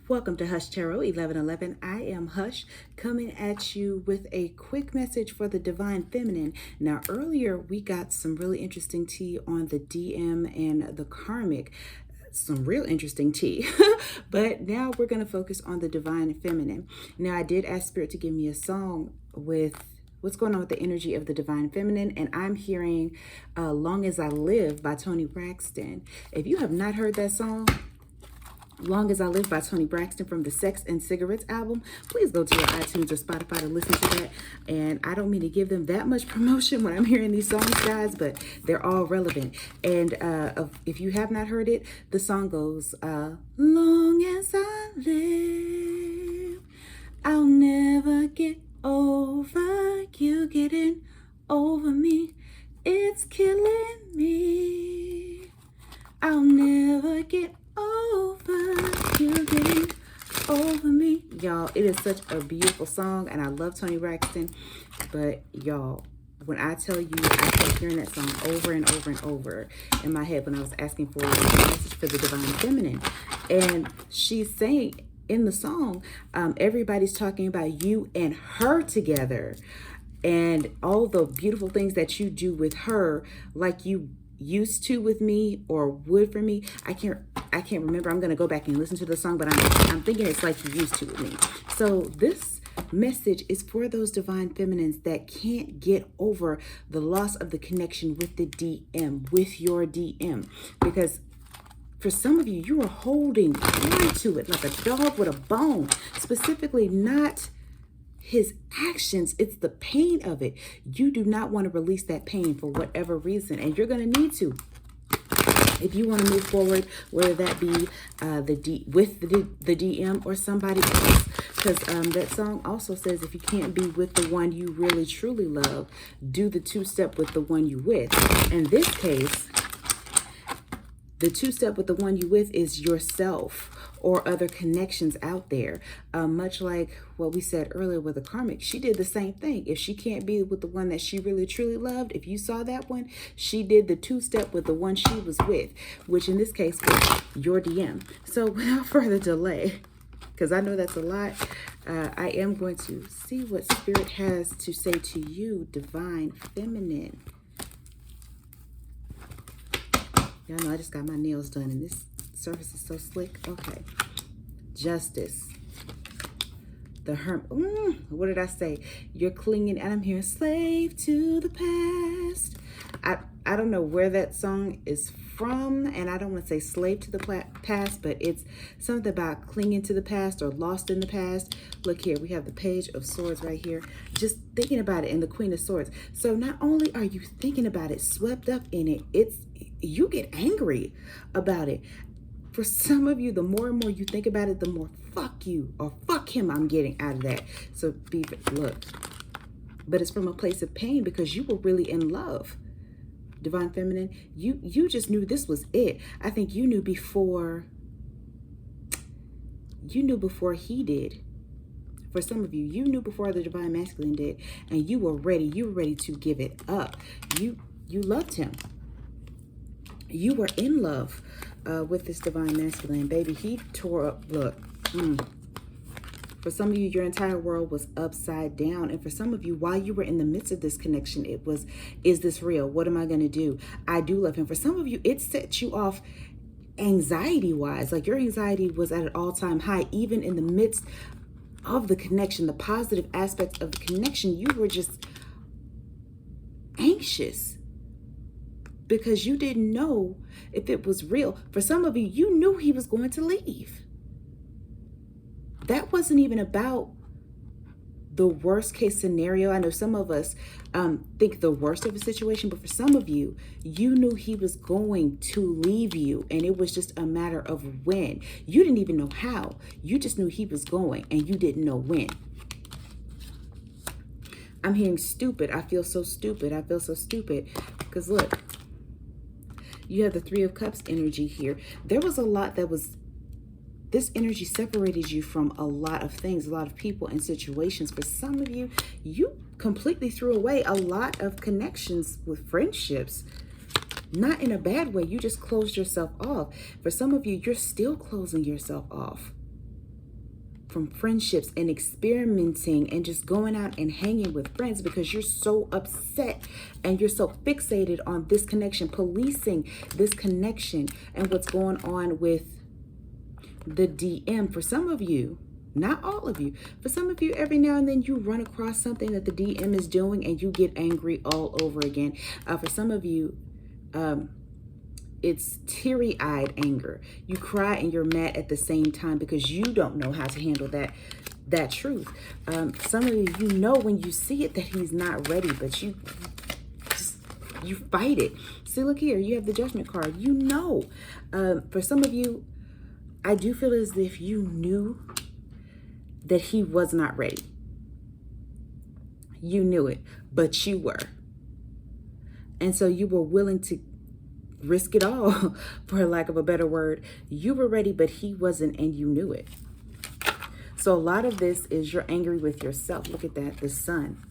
Welcome to Hush Tarot 1111. I am Hush, coming at you with a quick message for the Divine Feminine. Now, earlier we got some really interesting tea on the DM and the Karmic. Some real interesting tea. But now we're going to focus on the Divine Feminine. Now, I did ask Spirit to give me a song with what's going on with the energy of the Divine Feminine, and I'm hearing Long As I Live by Toni Braxton. If you have not heard that song, Long As I Live by Toni Braxton from the Sex and Cigarettes album, please go to your iTunes or Spotify to listen to that. And I don't mean to give them that much promotion when I'm hearing these songs, guys, but they're all relevant. And if you have not heard it, the song goes, long as I live, I'll never get over you getting over me. It's killing me. I'll never get over you getting over me. Y'all, it is such a beautiful song, and I love Toni Braxton. But y'all, when I tell you, I kept hearing that song over and over and over in my head when I was asking for a message for the Divine Feminine. And she's saying in the song, everybody's talking about you and her together, and all the beautiful things that you do with her, like you used to with me or would for me. I can't remember. I'm going to go back and listen to the song, but I'm thinking it's like you used to with me. So this message is for those Divine Feminines that can't get over the loss of the connection with the DM, with your DM. Because for some of you, you are holding on to it like a dog with a bone. Specifically, not his actions, it's the pain of it. You do not want to release that pain for whatever reason, and you're going to need to. If you want to move forward, whether that be with the DM or somebody else, because that song also says if you can't be with the one you really truly love, do the two-step with the one you with. In this case, the two-step with the one you with is yourself or other connections out there. Much like what we said earlier with the Karmic, she did the same thing. If she can't be with the one that she really truly loved, if you saw that one, she did the two-step with the one she was with, which in this case was your DM. So without further delay, because I know that's a lot, I am going to see what Spirit has to say to you, Divine Feminine. Y'all know I just got my nails done, and this surface is so slick. Okay. Justice. The Hermit. What did I say? You're clinging, and I'm here, slave to the past. I don't know where that song is from, and I don't want to say slave to the past, but it's something about clinging to the past or lost in the past. Look here, we have the Page of Swords right here. Just thinking about it, and the Queen of Swords. So not only are you thinking about it, swept up in it, you get angry about it. For some of you, the more and more you think about it, the more fuck you or fuck him I'm getting out of that. So look, but it's from a place of pain because you were really in love. Divine Feminine, you just knew this was it. I think you knew before he did. For some of you, you knew before the Divine Masculine did, and you were ready. You were ready to give it up. You loved him. You were in love with this Divine Masculine, baby. He tore up. Look, for some of you, your entire world was upside down. And for some of you, while you were in the midst of this connection, it was, is this real? What am I going to do? I do love him. For some of you, it set you off anxiety-wise. Like your anxiety was at an all-time high, even in the midst of the connection, the positive aspects of the connection. You were just anxious because you didn't know if it was real. For some of you, you knew he was going to leave. That wasn't even about the worst case scenario. I know some of us think the worst of a situation, but for some of you, you knew he was going to leave you, and it was just a matter of when. You didn't even know how. You just knew he was going, and you didn't know when. I'm hearing stupid. I feel so stupid. I feel so stupid. Because look, you have the Three of Cups energy here. There was a lot that was, this energy separated you from a lot of things, a lot of people and situations. For some of you, you completely threw away a lot of connections with friendships. Not in a bad way. You just closed yourself off. For some of you, you're still closing yourself off. from friendships and experimenting and just going out and hanging with friends because you're so upset and you're so fixated on this connection, policing this connection and what's going on with the DM. For some of you, not all of you, for some of you, every now and then you run across something that the DM is doing and you get angry all over again. For some of you, it's teary-eyed anger. You cry and you're mad at the same time because you don't know how to handle that truth. Some of you know when you see it that he's not ready, but you fight it. See, look here, you have the Judgment card. You know. For some of you, I do feel as if you knew that he was not ready. You knew it, but you were. And so you were willing to risk it all, for lack of a better word. You were ready, but he wasn't, and you knew it. So a lot of this is you're angry with yourself. Look at that, the sun.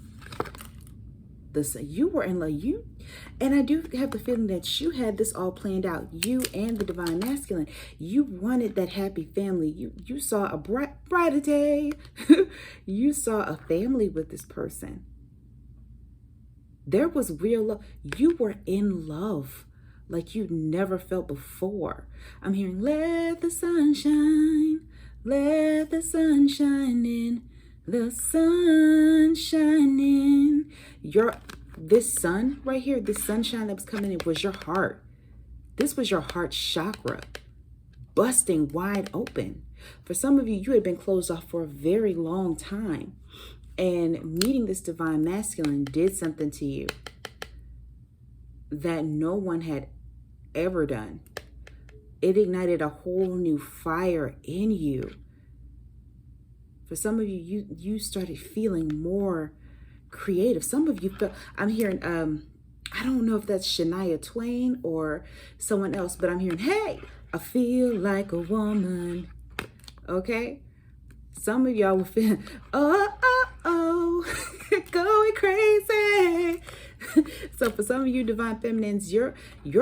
You were in love. And I do have the feeling that you had this all planned out. You and the Divine Masculine. You wanted that happy family. You saw a brighter day. You saw a family with this person. There was real love. You were in love like you'd never felt before. I'm hearing, let the sun shine. Let the sun shine in. The sun shining. This sun right here, this sunshine that was coming in was your heart. This was your heart chakra busting wide open. For some of you, you had been closed off for a very long time. And meeting this Divine Masculine did something to you that no one had ever done. It ignited a whole new fire in you. For some of you, you started feeling more creative. Some of you felt, I'm hearing, I don't know if that's Shania Twain or someone else, but I'm hearing, hey, I feel like a woman. Okay? Some of y'all will feel, going crazy. So for some of you Divine Feminines, your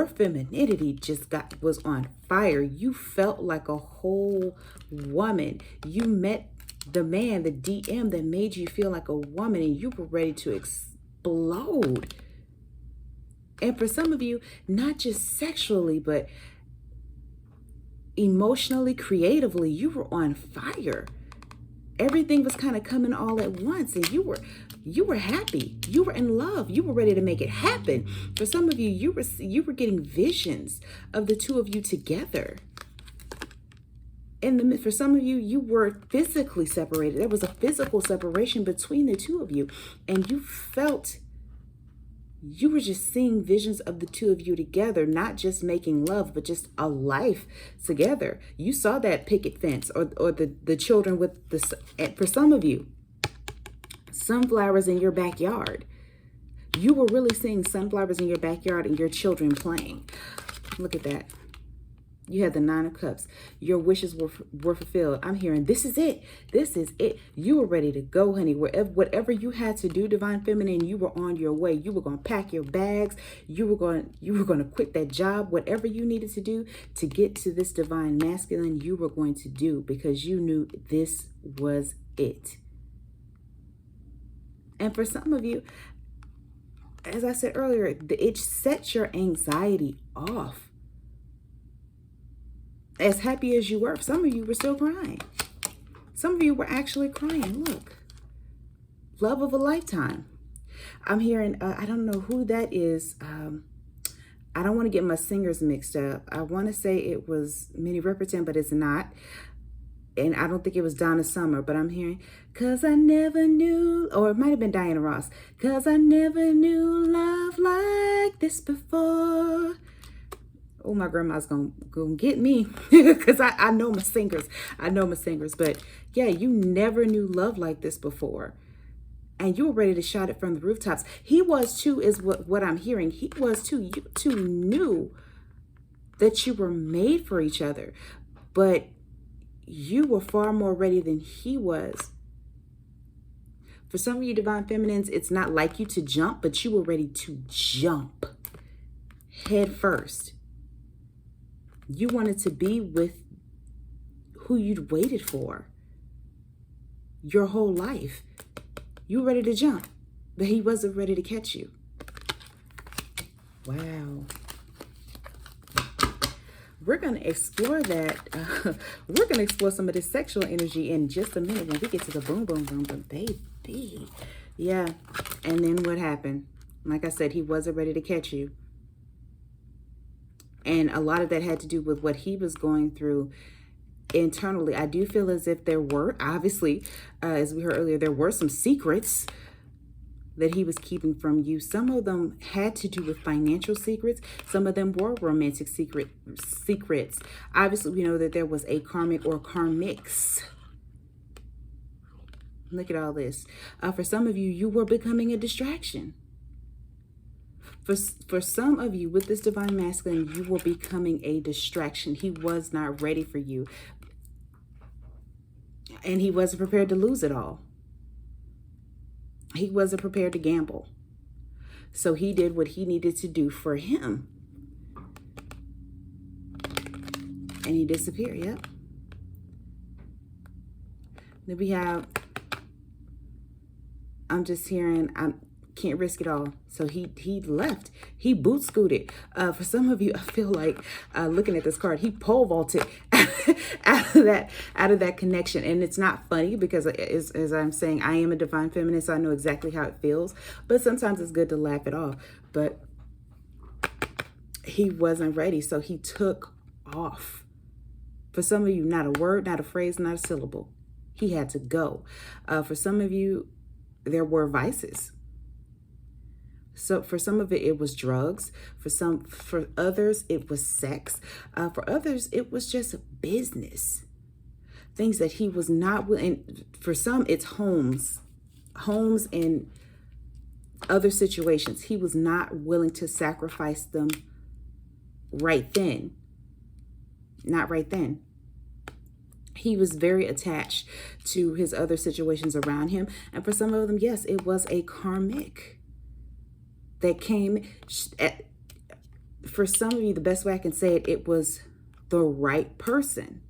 femininity just was on fire. You felt like a whole woman. You met the man, the DM that made you feel like a woman, and you were ready to explode. And for some of you, not just sexually, but emotionally, creatively, you were on fire. Everything was kind of coming all at once, and you were happy. You were in love. You were ready to make it happen. For some of you, you were getting visions of the two of you together. For some of you, you were physically separated. There was a physical separation between the two of you, and you felt you were just seeing visions of the two of you together, not just making love, but just a life together. You saw that picket fence or the children with for some of you, sunflowers in your backyard. You were really seeing sunflowers in your backyard and your children playing. Look at that. You had the Nine of Cups. Your wishes were fulfilled. I'm hearing, this is it. This is it. You were ready to go, honey. Whatever you had to do, Divine Feminine, you were on your way. You were going to pack your bags. You were going to quit that job. Whatever you needed to do to get to this Divine Masculine, you were going to do, because you knew this was it. And for some of you, as I said earlier, it sets your anxiety off. As happy as you were, some of you were still crying. Some of you were actually crying. Look, love of a lifetime. I'm hearing, I don't know who that is. I don't want to get my singers mixed up. I want to say it was Minnie Riperton, but it's not. And I don't think it was Donna Summer, but I'm hearing, 'cause I never knew, or it might have been Diana Ross, 'cause I never knew love like this before. Oh, my grandma's gonna get me because I know my singers. I know my singers. But yeah, you never knew love like this before. And you were ready to shout it from the rooftops. He was too, is what I'm hearing. He was too. You two knew that you were made for each other. But you were far more ready than he was. For some of you Divine Feminines, it's not like you to jump, but you were ready to jump head first. You wanted to be with who you'd waited for. your whole life. You were ready to jump, but he wasn't ready to catch you. Wow. We're going to explore that. We're going to explore some of this sexual energy in just a minute when we get to the boom, boom, boom, boom, baby. Yeah. And then what happened? Like I said, he wasn't ready to catch you. And a lot of that had to do with what he was going through internally. I do feel as if there were, obviously, as we heard earlier, there were some secrets that he was keeping from you. Some of them had to do with financial secrets. Some of them were romantic secrets. Obviously, we know that there was a karmic or karmics. Look at all this. For some of you, you were becoming a distraction. For some of you, with this divine masculine, you were becoming a distraction. He was not ready for you. And he wasn't prepared to lose it all. He wasn't prepared to gamble. So he did what he needed to do for him. And he disappeared, yep. Then we have, I'm just hearing, I can't risk it all. So he left. He boot scooted. For some of you, I feel like looking at this card, he pole vaulted out of that connection. And it's not funny because as I'm saying, I am a divine feminine, so I know exactly how it feels. But sometimes it's good to laugh it off. But he wasn't ready, so he took off. For some of you, not a word, not a phrase, not a syllable. He had to go. For some of you, there were vices. So for some of it, it was drugs. For others, it was sex. For others, it was just business. Things that he was not willing. For some, it's homes and other situations. He was not willing to sacrifice them right then. Not right then. He was very attached to his other situations around him. And for some of them, yes, it was a karmic that came. For some of you, the best way I can say it, it was the right person.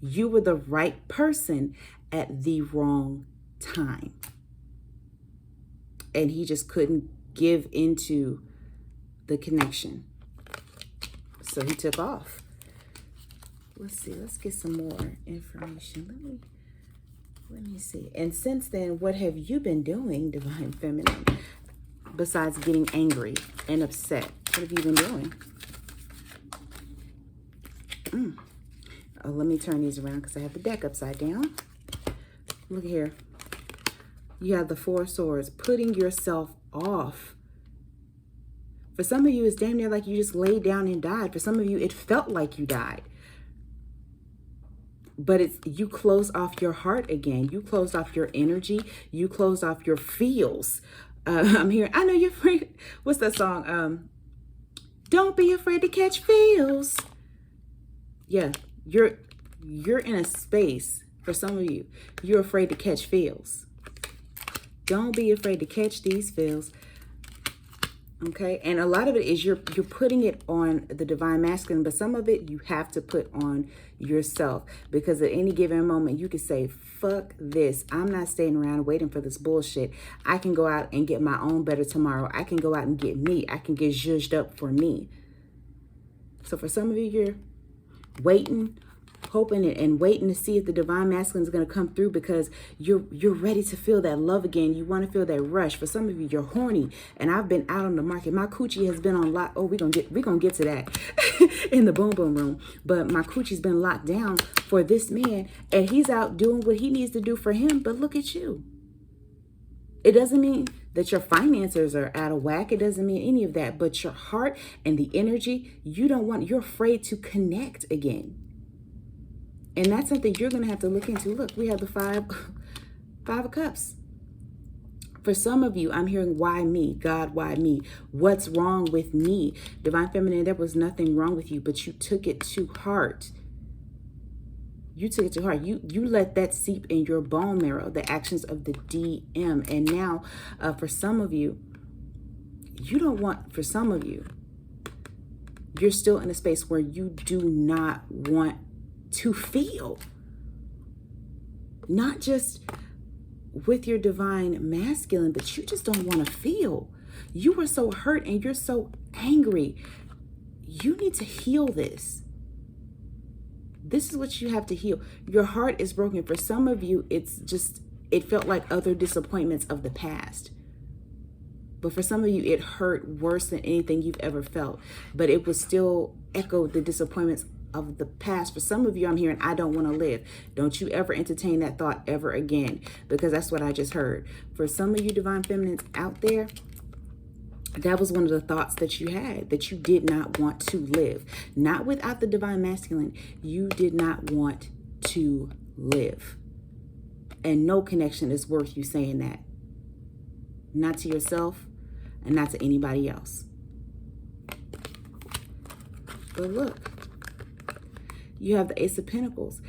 You were the right person at the wrong time. And he just couldn't give into the connection. So he took off. Let's see. Let's get some more information. Let me see. And since then, what have you been doing, Divine Feminine, besides getting angry and upset? What have you been doing? Oh, let me turn these around because I have the deck upside down. Look here. You have the Four of Swords, putting yourself off. For some of you, it's damn near like you just laid down and died. For some of you, it felt like you died. But it's you closed off your heart again. You closed off your energy. You closed off your feels. I'm hearing, I know you're afraid. What's that song? Don't be afraid to catch feels. Yeah, you're in a space. For some of you, you're afraid to catch feels. Don't be afraid to catch these feels. Okay, and a lot of it is you're putting it on the divine masculine, but some of it you have to put on yourself, because at any given moment you could say, fuck this. I'm not staying around waiting for this bullshit. I can go out and get my own better tomorrow. I can go out and get me. I can get zhuzhed up for me. So for some of you, you're waiting, hoping and waiting to see if the divine masculine is going to come through, because you're ready to feel that love again. You want to feel that rush. For some of you, you're horny, and I've been out on the market. My coochie has been on lock. Oh, we're gonna get to that in the boom boom room. But my coochie's been locked down for this man, and he's out doing what he needs to do for him. But look at you. It doesn't mean that your finances are out of whack. It doesn't mean any of that. But your heart and the energy, you're afraid to connect again. And that's something you're going to have to look into. Look, we have the five of cups. For some of you, I'm hearing, why me? God, why me? What's wrong with me? Divine Feminine, there was nothing wrong with you, but you took it to heart. You took it to heart. You let that seep in your bone marrow, the actions of the DM. And now, for some of you, for some of you, you're still in a space where you do not want to feel. Not just with your divine masculine, but you just don't want to feel. You are so hurt and you're so angry. You need to heal this. This is what you have to heal. Your heart is broken. For some of you, it felt like other disappointments of the past. But for some of you, it hurt worse than anything you've ever felt. But it was still echo the disappointments of the past. For some of you, I'm hearing, I don't want to live. Don't you ever entertain that thought ever again, because that's what I just heard. For some of you divine feminines out there, that was one of the thoughts that you had, that you did not want to live. Not without the divine masculine. You did not want to live. And no connection is worth you saying that. Not to yourself and not to anybody else. But look, you have the Ace of Pentacles.